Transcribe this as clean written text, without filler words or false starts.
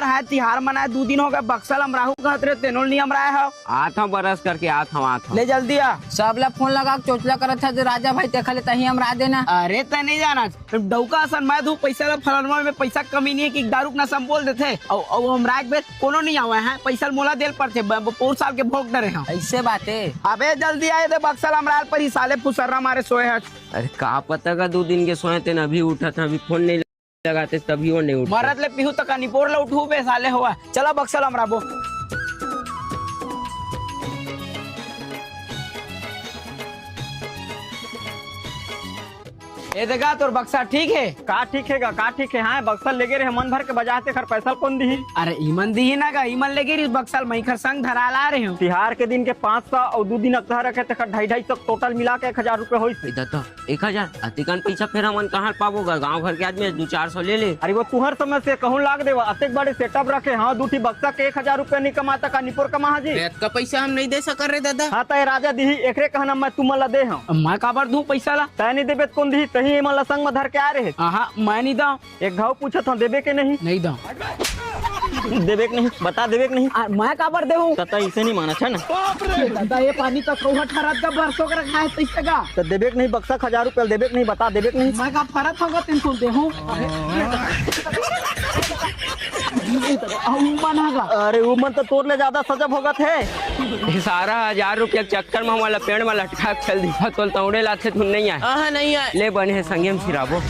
है तिहार मनाए 2 दिन हो गए बक्सल हम राहु कहत रहे तेनों नहीं हम राय हो आता बरस करके आता ले जल्दी आ। सब ला फोन लगा के चोचला करत था जो राजा भाई देखा ले तही हम रा देना। अरे ते नहीं जाना डौका सन मैं दू पैसा ला फलनवा में पैसा कमी नहीं है कि दारू ना संबोल देते और हम रात में कोनो नहीं आवे हैं पैसा मोला देल पर थे पोर साल के भोग डरे हैं ऐसे बात है। अबे जल्दी आए दे बक्सल हमराल पर ही साले फुसर्रा मारे सोए है। अरे का पता का 2 दिन के सोए थे अभी उठा था अभी फोन नहीं लगाते तभी वो नहीं उठा मरद ले पीहू तक निपोर ला उठू बे साले हुआ चला बक्सल हमरा बो। ये देखा तोर बक्सा ठीक है का ठीक है का ठीक है। हाँ बक्सल लेके रहे मन भर के बजाते खर पैसा कौन दी। अरे ईमन दी ना का ईमन लेके रही बक्सल मई खर संग धरा ला रहे हो तिहार के दिन के 500 और 2 दिन अक्सर रखे थे 250 तक टोटल मिला के 1000 रुपए हो। तो 1000 अतिकन पैसा फिर हम कहाँ पाबोगा गाँव घर के आदमी 200-400 ले ले। अरे वो तुहर समय से कहूँ लाग दे अतेक बड़े सेटअप रखे। हाँ 2 बक्सा के 1000 रुपए नहीं कमाता का निपुर कमा जी का पैसा हम नहीं दे सक रहे दादा। हाँ तो राजा दी एकरे कहना मैं तुम ला दे हूँ मैं काबर दूं पैसा ला तय नहीं देबे कौन दी तही मन संग में धर के आ रहे। हाँ मैं नहीं दूं एक घाव पूछत हूँ देबे के नहीं दूं देबे के नहीं बता देबे के नहीं मैं काबर दे हूँ तता इसे नहीं माना है ना दादा ये पानी तो कौवा ठहरत का बरसों का रखा है पैसे का तो देबे के नहीं बक्सा 1000 रुपए देबे के नहीं बता देबे के नहीं मैं का फरक होगा तीन सुन दे हूँ बनागा। अरे वो मन तो तोड़ ले ज्यादा सजब होगा थे सारा 1000 रुपया चक्कर में हमारा पेड़ में लटका चल दिया तो तौड़े लाते तुम नहीं आए नहीं आए ले बने संगे में फिराबो।